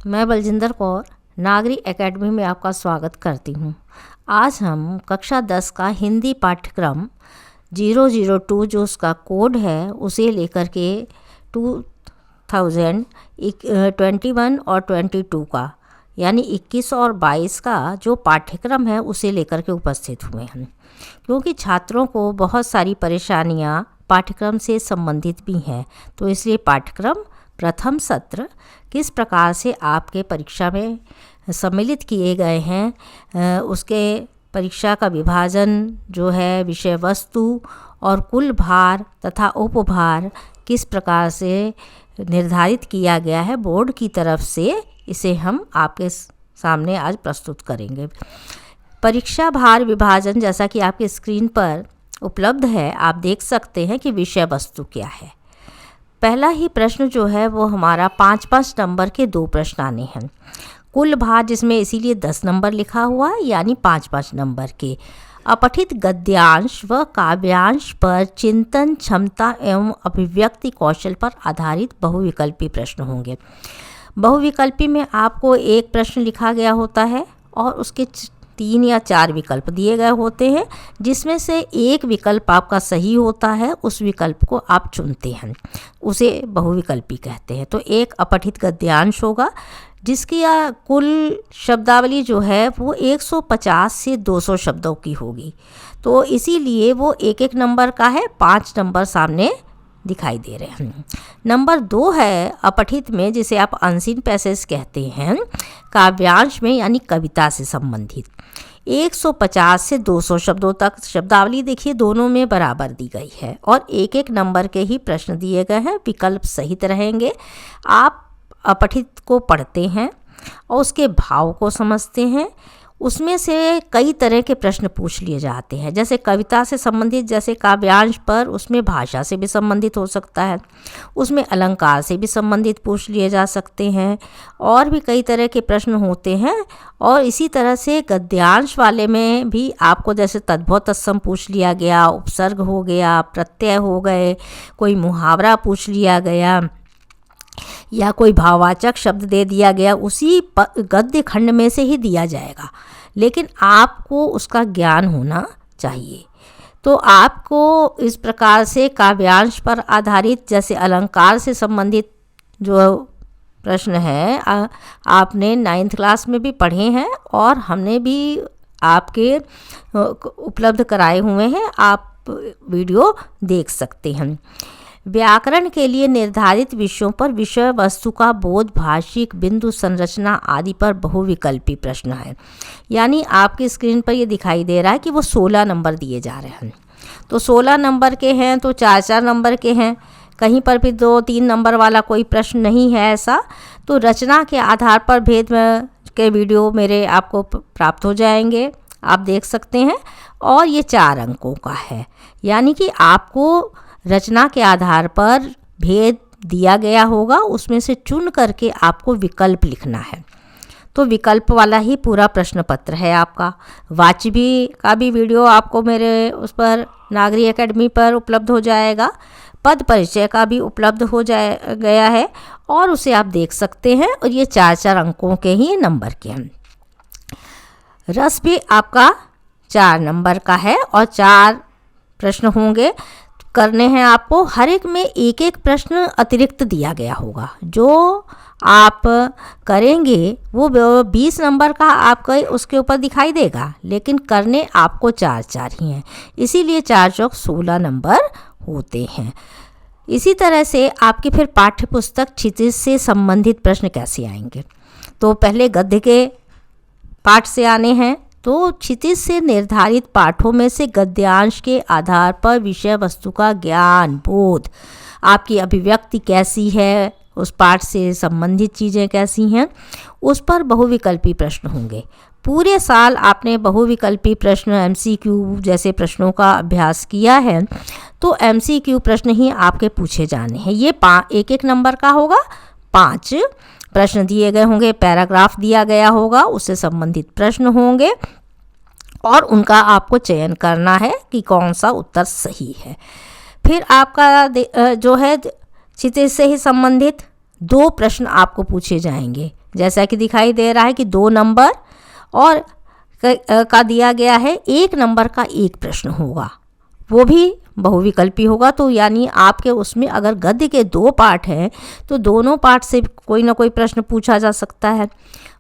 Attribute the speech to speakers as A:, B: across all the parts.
A: मैं बलजिंदर कौर नागरिक एकेडमी में आपका स्वागत करती हूँ। आज हम कक्षा 10 का हिंदी पाठ्यक्रम 002 जो उसका कोड है उसे लेकर के 2021 और 22 का यानी 21 और 22 का जो पाठ्यक्रम है उसे लेकर के उपस्थित हुए हैं, क्योंकि छात्रों को बहुत सारी परेशानियाँ पाठ्यक्रम से संबंधित भी हैं। तो इसलिए पाठ्यक्रम प्रथम सत्र किस प्रकार से आपके परीक्षा में सम्मिलित किए गए हैं, उसके परीक्षा का विभाजन जो है विषय वस्तु और कुल भार तथा उपभार किस प्रकार से निर्धारित किया गया है बोर्ड की तरफ से, इसे हम आपके सामने आज प्रस्तुत करेंगे। परीक्षा भार विभाजन जैसा कि आपके स्क्रीन पर उपलब्ध है, आप देख सकते हैं कि विषय वस्तु क्या है। पहला ही प्रश्न जो है वो हमारा 5-5 नंबर के 2 प्रश्न आने हैं। कुल भार जिसमें इसीलिए 10 नंबर लिखा हुआ है, यानी 5-5 नंबर के। अपठित गद्यांश व काव्यांश पर चिंतन क्षमता एवं अभिव्यक्ति कौशल पर आधारित बहुविकल्पी प्रश्न होंगे। बहुविकल्पी में आपको एक प्रश्न लिखा गया होता है और उसके 3 या 4 विकल्प दिए गए होते हैं, जिसमें से एक विकल्प आपका सही होता है, उस विकल्प को आप चुनते हैं, उसे बहुविकल्पी कहते हैं। तो एक अपठित गद्यांश होगा जिसकी कुल शब्दावली जो है वो 150 से 200 शब्दों की होगी। तो इसीलिए वो 1-1 नंबर का है, 5 नंबर सामने दिखाई दे रहे हैं। नंबर 2 है अपठित में, जिसे आप अनसीन पैसेज कहते हैं, काव्यांश में यानी कविता से संबंधित 150 से 200 शब्दों तक शब्दावली देखिए दोनों में बराबर दी गई है और 1-1 नंबर के ही प्रश्न दिए गए हैं, विकल्प सहित रहेंगे। आप अपठित को पढ़ते हैं और उसके भाव को समझते हैं। उसमें से कई तरह के प्रश्न पूछ लिए जाते हैं, जैसे कविता से संबंधित, जैसे काव्यांश पर उसमें भाषा से भी संबंधित हो सकता है, उसमें अलंकार से भी संबंधित पूछ लिए जा सकते हैं, और भी कई तरह के प्रश्न होते हैं। और इसी तरह से गद्यांश वाले में भी आपको जैसे तद्भव तत्सम पूछ लिया गया, उपसर्ग हो गया, प्रत्यय हो गए, कोई मुहावरा पूछ लिया गया या कोई भाववाचक शब्द दे दिया गया, उसी गद्य खंड में से ही दिया जाएगा, लेकिन आपको उसका ज्ञान होना चाहिए। तो आपको इस प्रकार से काव्यांश पर आधारित जैसे अलंकार से संबंधित जो प्रश्न है आपने 9th क्लास में भी पढ़े हैं और हमने भी आपके उपलब्ध कराए हुए हैं, आप वीडियो देख सकते हैं। व्याकरण के लिए निर्धारित विषयों पर विषय वस्तु का बोध, भाषिक बिंदु संरचना आदि पर बहुविकल्पी प्रश्न है। यानी आपकी स्क्रीन पर ये दिखाई दे रहा है कि वो 16 नंबर दिए जा रहे हैं। तो 16 नंबर के हैं तो 4-4 नंबर के हैं, कहीं पर भी 2-3 नंबर वाला कोई प्रश्न नहीं है ऐसा। तो रचना के आधार पर भेद के वीडियो मेरे आपको प्राप्त हो जाएंगे, आप देख सकते हैं। और ये 4 अंकों का है, यानी कि आपको रचना के आधार पर भेद दिया गया होगा, उसमें से चुन करके आपको विकल्प लिखना है। तो विकल्प वाला ही पूरा प्रश्न पत्र है आपका। वाच्य भी का भी वीडियो आपको मेरे उस पर नागरिक एकेडमी पर उपलब्ध हो जाएगा। पद परिचय का भी उपलब्ध हो गया है और उसे आप देख सकते हैं। और ये 4-4 अंकों के ही नंबर के हैं। रस भी आपका 4 नंबर का है और 4 प्रश्न होंगे करने हैं आपको। हर एक में 1-1 प्रश्न अतिरिक्त दिया गया होगा, जो आप करेंगे वो 20 नंबर का आपका उसके ऊपर दिखाई देगा, लेकिन करने आपको 4-4 ही हैं, इसीलिए 4-4 16 नंबर होते हैं। इसी तरह से आपके फिर पाठ्य पुस्तक क्षितिज से संबंधित प्रश्न कैसे आएंगे। तो पहले गद्य के पाठ से आने हैं। तो क्षितिज से निर्धारित पाठों में से गद्यांश के आधार पर विषय वस्तु का ज्ञान, बोध, आपकी अभिव्यक्ति कैसी है, उस पाठ से संबंधित चीज़ें कैसी हैं, उस पर बहुविकल्पी प्रश्न होंगे। पूरे साल आपने बहुविकल्पी प्रश्न MCQ जैसे प्रश्नों का अभ्यास किया है, तो MCQ प्रश्न ही आपके पूछे जाने हैं। ये 1-1 नंबर का होगा, 5 प्रश्न दिए गए होंगे, पैराग्राफ दिया गया होगा, उससे संबंधित प्रश्न होंगे और उनका आपको चयन करना है कि कौन सा उत्तर सही है। फिर आपका जो है क्षितिज से ही संबंधित 2 प्रश्न आपको पूछे जाएंगे, जैसा कि दिखाई दे रहा है कि 2 नंबर और का दिया गया है, 1 नंबर का एक प्रश्न होगा, वो भी बहुविकल्पी होगा। तो यानी आपके उसमें अगर गद्य के 2 पार्ट हैं तो दोनों पार्ट से कोई ना कोई प्रश्न पूछा जा सकता है,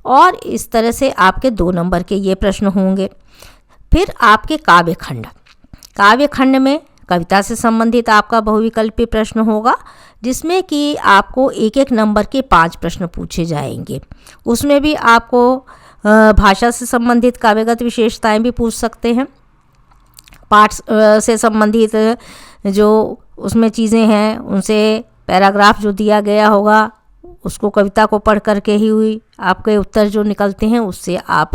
A: और इस तरह से आपके 2 नंबर के ये प्रश्न होंगे। फिर आपके काव्य खंड में कविता से संबंधित आपका बहुविकल्पी प्रश्न होगा, जिसमें कि आपको 1-1 नंबर के 5 प्रश्न पूछे जाएंगे। उसमें भी आपको भाषा से संबंधित काव्यगत विशेषताएं भी पूछ सकते हैं, पाठ से संबंधित जो उसमें चीज़ें हैं उनसे पैराग्राफ जो दिया गया होगा उसको कविता को पढ़ करके ही हुई आपके उत्तर जो निकलते हैं उससे आप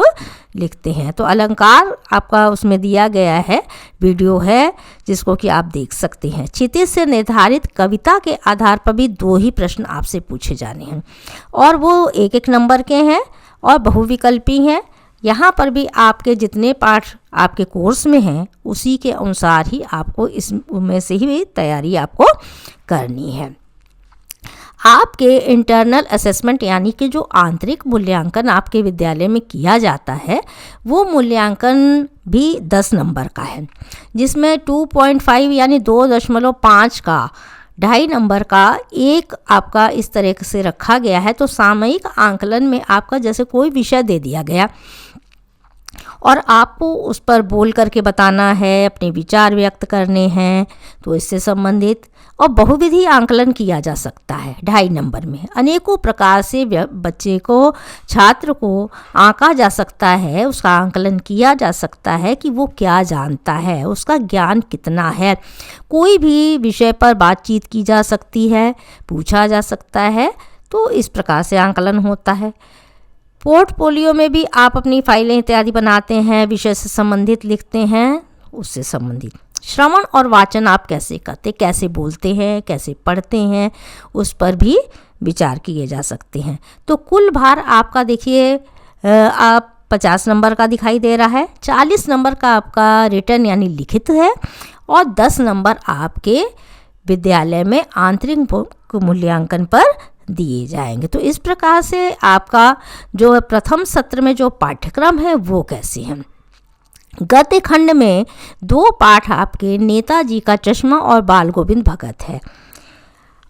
A: लिखते हैं। तो अलंकार आपका उसमें दिया गया है, वीडियो है जिसको कि आप देख सकते हैं। क्षितिज से निर्धारित कविता के आधार पर भी 2 ही प्रश्न आपसे पूछे जाने हैं, और वो 1-1 नंबर के हैं और बहुविकल्पी हैं। यहाँ पर भी आपके जितने पाठ आपके कोर्स में हैं उसी के अनुसार ही आपको इसमें से ही तैयारी आपको करनी है। आपके इंटरनल असेसमेंट यानी कि जो आंतरिक मूल्यांकन आपके विद्यालय में किया जाता है वो मूल्यांकन भी 10 नंबर का है, जिसमें 2.5 यानी 2.5 का 2.5 नंबर का एक आपका इस तरह से रखा गया है। तो सामयिक आंकलन में आपका जैसे कोई विषय दे दिया गया और आपको उस पर बोल करके बताना है, अपने विचार व्यक्त करने हैं, तो इससे संबंधित और बहुविधि आंकलन किया जा सकता है 2.5 नंबर में। अनेकों प्रकार से बच्चे को, छात्र को आंका जा सकता है, उसका आंकलन किया जा सकता है कि वो क्या जानता है, उसका ज्ञान कितना है। कोई भी विषय पर बातचीत की जा सकती है, पूछा जा सकता है, तो इस प्रकार से आंकलन होता है। पोर्टफोलियो में भी आप अपनी फाइलें इत्यादि बनाते हैं, विषय से संबंधित लिखते हैं, उससे संबंधित। श्रवण और वाचन आप कैसे करते, कैसे बोलते हैं, कैसे पढ़ते हैं, उस पर भी विचार किए जा सकते हैं। तो कुल भार आपका देखिए आप 50 नंबर का दिखाई दे रहा है, 40 नंबर का आपका रिटन यानी लिखित है, और 10 नंबर आपके विद्यालय में आंतरिक मूल्यांकन पर दिए जाएंगे। तो इस प्रकार से आपका जो प्रथम सत्र में जो पाठ्यक्रम है वो कैसे है। गद्य खंड में 2 पाठ आपके नेताजी का चश्मा और बाल गोविंद भगत है,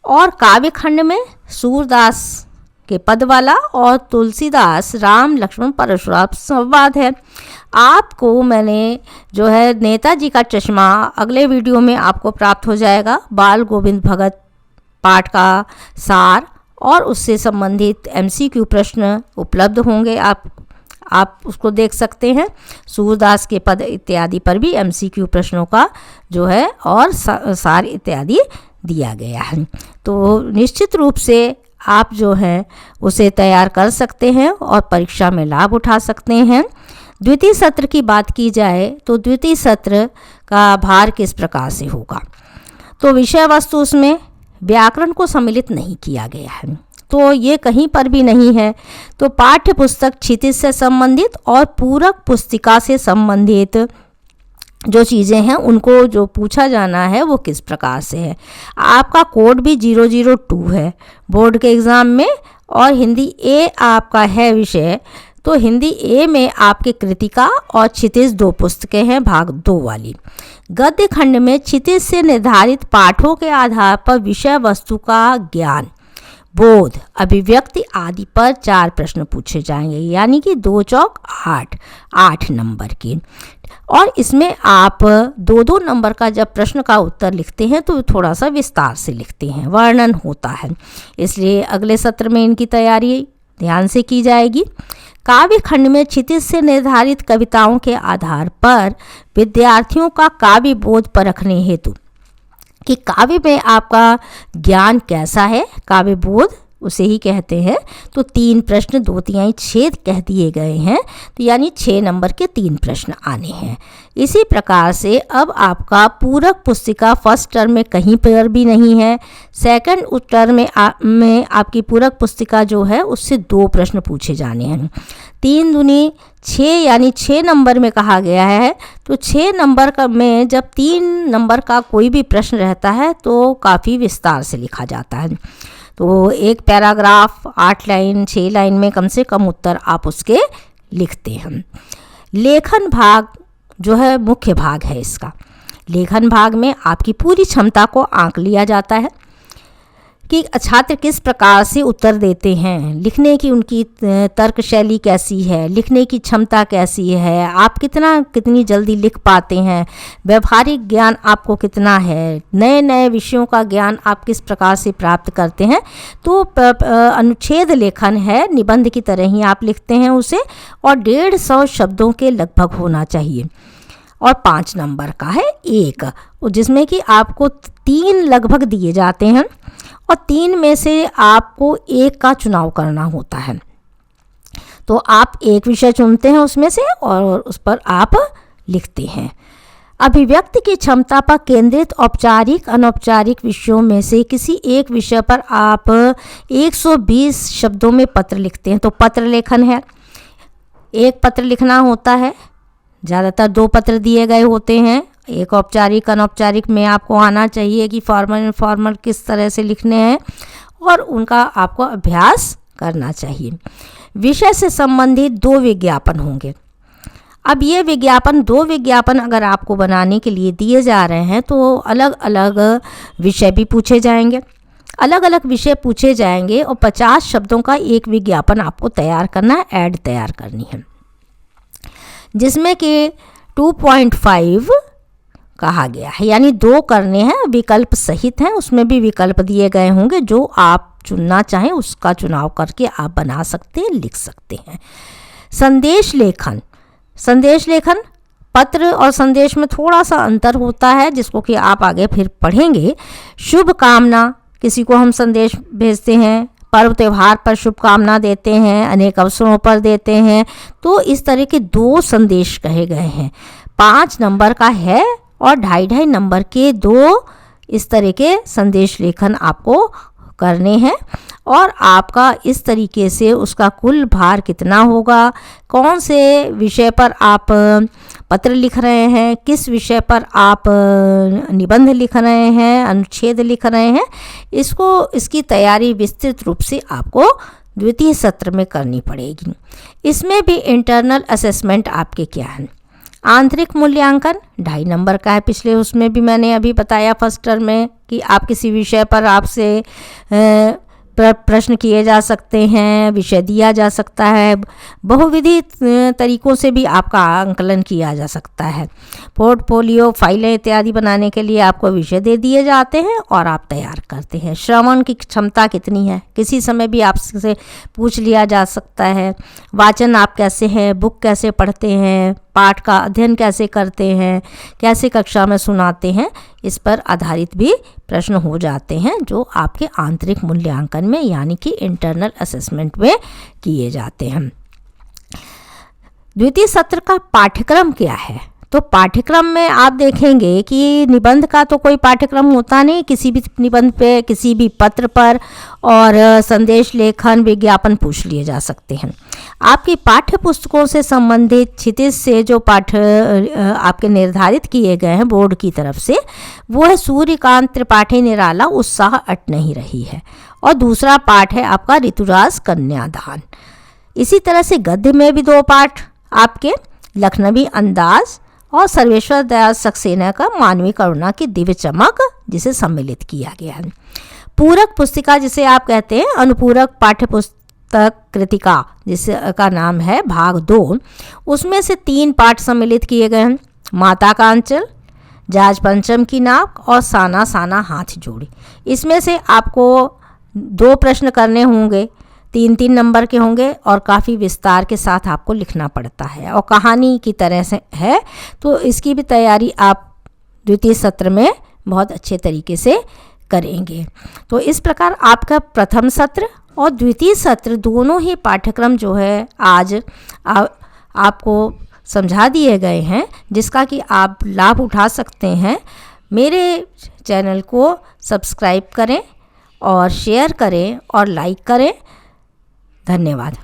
A: और काव्य खंड में सूरदास के पदवाला और तुलसीदास राम लक्ष्मण परशुराम संवाद है। आपको मैंने जो है नेताजी का चश्मा अगले वीडियो में आपको प्राप्त हो जाएगा, बाल गोविंद भगत पाठ का सार और उससे संबंधित MCQ प्रश्न उपलब्ध होंगे, आप उसको देख सकते हैं। सूरदास के पद इत्यादि पर भी MCQ प्रश्नों का जो है और सार इत्यादि दिया गया है। तो निश्चित रूप से आप जो है उसे तैयार कर सकते हैं और परीक्षा में लाभ उठा सकते हैं। द्वितीय सत्र की बात की जाए तो द्वितीय सत्र का भार किस प्रकार से होगा, तो विषय वस्तु उसमें व्याकरण को सम्मिलित नहीं किया गया है, तो ये कहीं पर भी नहीं है। तो पाठ्य पुस्तक क्षितिज से संबंधित और पूरक पुस्तिका से संबंधित जो चीज़ें हैं उनको जो पूछा जाना है वो किस प्रकार से है। आपका कोड भी 002 है बोर्ड के एग्ज़ाम में, और हिंदी ए आपका है विषय, तो हिंदी ए में आपके कृतिका और क्षितिज 2 पुस्तकें हैं भाग 2 वाली। गद्य खंड में क्षितिज से निर्धारित पाठों के आधार पर विषय वस्तु का ज्ञान, बोध, अभिव्यक्ति आदि पर 4 प्रश्न पूछे जाएंगे, यानी कि 2 चौक 8 नंबर के। और इसमें आप 2-2 नंबर का जब प्रश्न का उत्तर लिखते हैं तो थोड़ा सा विस्तार से लिखते हैं, वर्णन होता है, इसलिए अगले सत्र में इनकी तैयारी ध्यान से की जाएगी। काव्य खंड में क्षितिज से निर्धारित कविताओं के आधार पर विद्यार्थियों का काव्य बोध परखने हेतु कि काव्य में आपका ज्ञान कैसा है, काव्य बोध उसे ही कहते हैं, तो 3 प्रश्न 2/3 छेद कह दिए गए हैं, तो यानी 6 नंबर के 3 प्रश्न आने हैं। इसी प्रकार से अब आपका पूरक पुस्तिका फर्स्ट टर्म में कहीं पर भी नहीं है, सेकंड टर्म में आपकी पूरक पुस्तिका जो है उससे 2 प्रश्न पूछे जाने हैं। 3 दूनी 6 यानी 6 नंबर में कहा गया है, तो 6 नंबर का में जब 3 नंबर का कोई भी प्रश्न रहता है तो काफ़ी विस्तार से लिखा जाता है। तो एक पैराग्राफ 8 लाइन 6 लाइन में कम से कम उत्तर आप उसके लिखते हैं। लेखन भाग जो है मुख्य भाग है इसका। लेखन भाग में आपकी पूरी क्षमता को आंक लिया जाता है कि छात्र किस प्रकार से उत्तर देते हैं, लिखने की उनकी तर्क शैली कैसी है, लिखने की क्षमता कैसी है, आप कितनी जल्दी लिख पाते हैं, व्यवहारिक ज्ञान आपको कितना है, नए नए विषयों का ज्ञान आप किस प्रकार से प्राप्त करते हैं। तो अनुच्छेद लेखन है, निबंध की तरह ही आप लिखते हैं उसे, और 150 शब्दों के लगभग होना चाहिए। और 5 नंबर का है 1, जिसमें कि आपको 3 लगभग दिए जाते हैं और 3 में से आपको 1 का चुनाव करना होता है। तो आप एक विषय चुनते हैं उसमें से और उस पर आप लिखते हैं। अभिव्यक्ति की क्षमता पर केंद्रित औपचारिक अनौपचारिक विषयों में से किसी एक विषय पर आप 120 शब्दों में पत्र लिखते हैं। तो पत्र लेखन है, एक पत्र लिखना होता है, ज़्यादातर 2 पत्र दिए गए होते हैं। एक औपचारिक अनौपचारिक में आपको आना चाहिए कि फॉर्मल इनफॉर्मल किस तरह से लिखने हैं और उनका आपको अभ्यास करना चाहिए। विषय से संबंधित 2 विज्ञापन होंगे। अब ये विज्ञापन 2 विज्ञापन अगर आपको बनाने के लिए दिए जा रहे हैं तो अलग अलग विषय भी पूछे जाएंगे, अलग अलग विषय पूछे जाएंगे और 50 शब्दों का एक विज्ञापन आपको तैयार करना है, ऐड तैयार करनी है, जिसमें कि 2.5 कहा गया है, यानी 2 करने हैं, विकल्प सहित हैं, उसमें भी विकल्प दिए गए होंगे, जो आप चुनना चाहें उसका चुनाव करके आप बना सकते हैं, लिख सकते हैं। संदेश लेखन, संदेश लेखन पत्र और संदेश में थोड़ा सा अंतर होता है जिसको कि आप आगे फिर पढ़ेंगे। शुभकामना, किसी को हम संदेश भेजते हैं, पर्व त्यौहार पर शुभकामना देते हैं, अनेक अवसरों पर देते हैं, तो इस तरह के 2 संदेश कहे गए हैं। 5 नंबर का है और 2.5 नंबर के 2 इस तरह के संदेश लेखन आपको करने हैं और आपका इस तरीके से उसका कुल भार कितना होगा, कौन से विषय पर आप पत्र लिख रहे हैं, किस विषय पर आप निबंध लिख रहे हैं, अनुच्छेद लिख रहे हैं, इसकी तैयारी विस्तृत रूप से आपको द्वितीय सत्र में करनी पड़ेगी। इसमें भी इंटरनल असेसमेंट आपके क्या है। आंतरिक मूल्यांकन 2.5 नंबर का है, पिछले उसमें भी मैंने अभी बताया फर्स्ट टर्म में कि आप किसी विषय पर आपसे प्रश्न किए जा सकते हैं, विषय दिया जा सकता है, बहुविधि तरीकों से भी आपका आंकलन किया जा सकता है। पोर्टफोलियो, फाइलें इत्यादि बनाने के लिए आपको विषय दे दिए जाते हैं और आप तैयार करते हैं। श्रवण की क्षमता कितनी है, किसी समय भी आपसे पूछ लिया जा सकता है। वाचन आप कैसे हैं, बुक कैसे पढ़ते हैं, पाठ का अध्ययन कैसे करते हैं, कैसे कक्षा में सुनाते हैं, इस पर आधारित भी प्रश्न हो जाते हैं जो आपके आंतरिक मूल्यांकन में यानी कि इंटरनल असेसमेंट में किए जाते हैं। द्वितीय सत्र का पाठ्यक्रम क्या है, तो पाठ्यक्रम में आप देखेंगे कि निबंध का तो कोई पाठ्यक्रम होता नहीं, किसी भी निबंध पे, किसी भी पत्र पर और संदेश लेखन विज्ञापन पूछ लिए जा सकते हैं। आपकी पाठ्य पुस्तकों से संबंधित क्षितिज से जो पाठ आपके निर्धारित किए गए हैं बोर्ड की तरफ से, वो है सूर्यकांत त्रिपाठी निराला उत्साह अट नहीं रही है, और दूसरा पाठ है आपका ऋतुराज कन्यादान। इसी तरह से गद्य में भी 2 पाठ आपके लखनवी अंदाज और सर्वेश्वर दयाल सक्सेना का मानवीय करुणा की दिव्य चमक, जिसे सम्मिलित किया गया है। पूरक पुस्तिका जिसे आप कहते हैं, अनुपूरक पाठ्य पुस्तक कृतिका जिसका नाम है भाग 2, उसमें से 3 पाठ सम्मिलित किए गए हैं। माता का अंचल, जाज पंचम की नाक और साना साना हाथ जोड़ी। इसमें से आपको 2 प्रश्न करने होंगे, 3-3 नंबर के होंगे और काफ़ी विस्तार के साथ आपको लिखना पड़ता है और कहानी की तरह से है, तो इसकी भी तैयारी आप द्वितीय सत्र में बहुत अच्छे तरीके से करेंगे। तो इस प्रकार आपका प्रथम सत्र और द्वितीय सत्र दोनों ही पाठ्यक्रम जो है आज आपको समझा दिए गए हैं, जिसका कि आप लाभ उठा सकते हैं। मेरे चैनल को सब्सक्राइब करें और शेयर करें और लाइक करें। धन्यवाद।